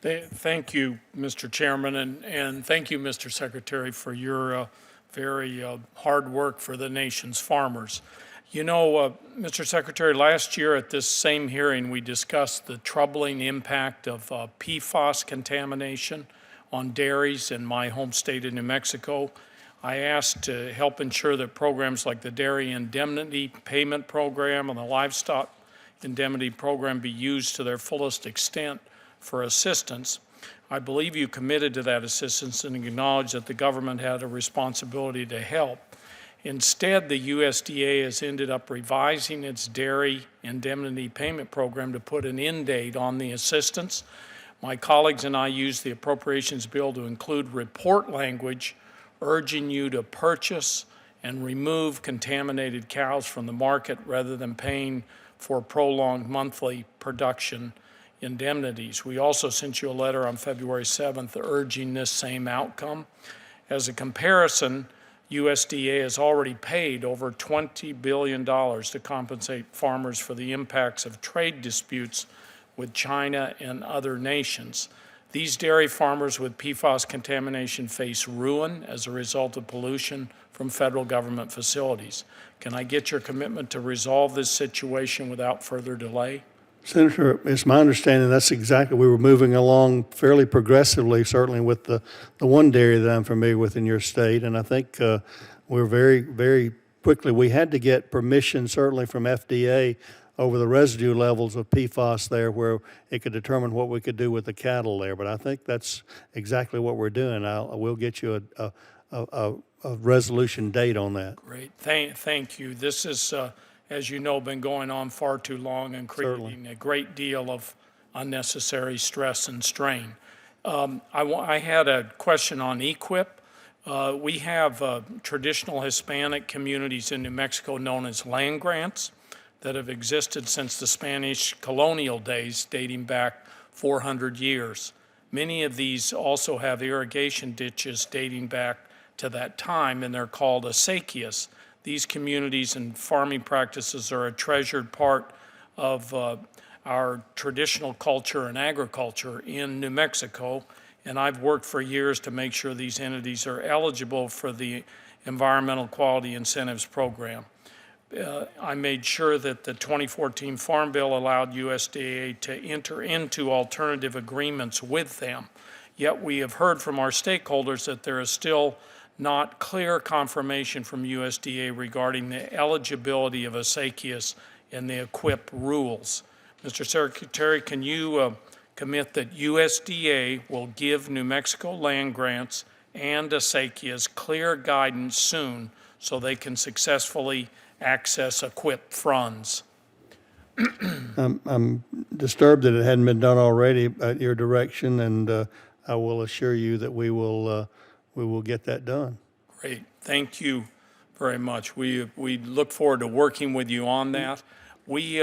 Thank you, Mr. Chairman, and thank you, Mr. Secretary, for your very hard work for the nation's farmers. You know, Mr. Secretary, last year at this same hearing, we discussed the troubling impact of PFAS contamination on dairies in my home state of New Mexico. I asked to help ensure that programs like the Dairy Indemnity Payment Program and the Livestock Indemnity Program be used to their fullest extent for assistance. I believe you committed to that assistance and acknowledged that the government had a responsibility to help. Instead, the USDA has ended up revising its dairy indemnity payment program to put an end date on the assistance. My colleagues and I used the appropriations bill to include report language urging you to purchase and remove contaminated cows from the market rather than paying for prolonged monthly production indemnities. We also sent you a letter on February 7th urging this same outcome. As a comparison, USDA has already paid over $20 billion to compensate farmers for the impacts of trade disputes with China and other nations. These dairy farmers with PFAS contamination face ruin as a result of pollution from federal government facilities. Can I get your commitment to resolve this situation without further delay? Senator, it's my understanding that's exactly, we were moving along fairly progressively, certainly with the one dairy that I'm familiar with in your state, and I think we're very quickly, we had to get permission certainly from FDA over the residue levels of PFAS there where it could determine what we could do with the cattle there, but I think that's exactly what we're doing. We'll get you a resolution date on that. Great, thank you. This is, as you know, been going on far too long and creating a great deal of unnecessary stress and strain. I had a question on EQIP. We have traditional Hispanic communities in New Mexico known as land grants that have existed since the Spanish colonial days, dating back 400 years. Many of these also have irrigation ditches dating back to that time, and they're called Acequias. These communities and farming practices are a treasured part of our traditional culture and agriculture in New Mexico, and I've worked for years to make sure these entities are eligible for the Environmental Quality Incentives Program. I made sure that the 2014 Farm Bill allowed USDA to enter into alternative agreements with them. Yet we have heard from our stakeholders that there is still not clear confirmation from USDA regarding the eligibility of acequias in the EQIP rules. Mr. Secretary, can you commit that USDA will give New Mexico land grants and acequias clear guidance soon so they can successfully access EQIP funds? I'm disturbed that it hadn't been done already at your direction, and I will assure you that we will get that done. Great, thank you very much. We look forward to working with you on that. We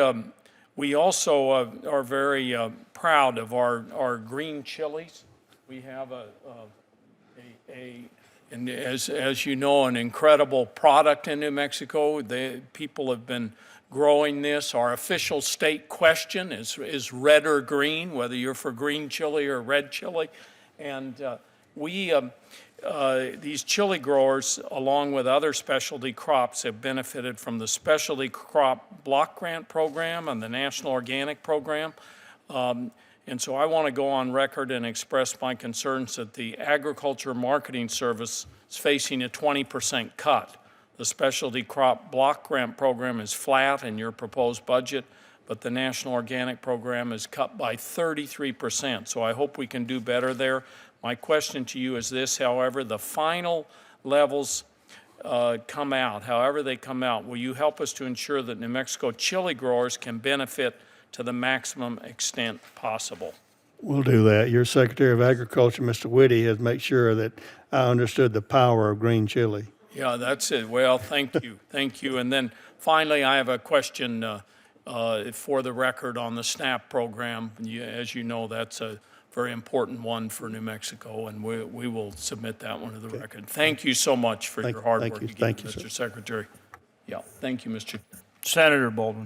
also are very proud of our green chilies. We have and as you know, an incredible product in New Mexico. People have been growing this. Our official state question is red or green, whether you're for green chili or red chili. And these chili growers, along with other specialty crops, have benefited from the Specialty Crop Block Grant Program and the National Organic Program. And so I want to go on record and express my concerns that the Agriculture Marketing Service is facing a 20% cut. The Specialty Crop Block Grant Program is flat in your proposed budget, but the National Organic Program is cut by 33%. So I hope we can do better there. My question to you is this, however, the final levels come out, however they come out, will you help us to ensure that New Mexico chili growers can benefit to the maximum extent possible? We'll do that. Your Secretary of Agriculture, Mr. Whitty, has made sure that I understood the power of green chili. Yeah, that's it. Well, thank you. Thank you. And then finally, I have a question for the record on the SNAP program. As you know, that's a very important one for New Mexico, and we will submit that one to the record. Thank you so much for your hard work again, Mr. Secretary. Yeah, thank you, Mr. Senator Baldwin.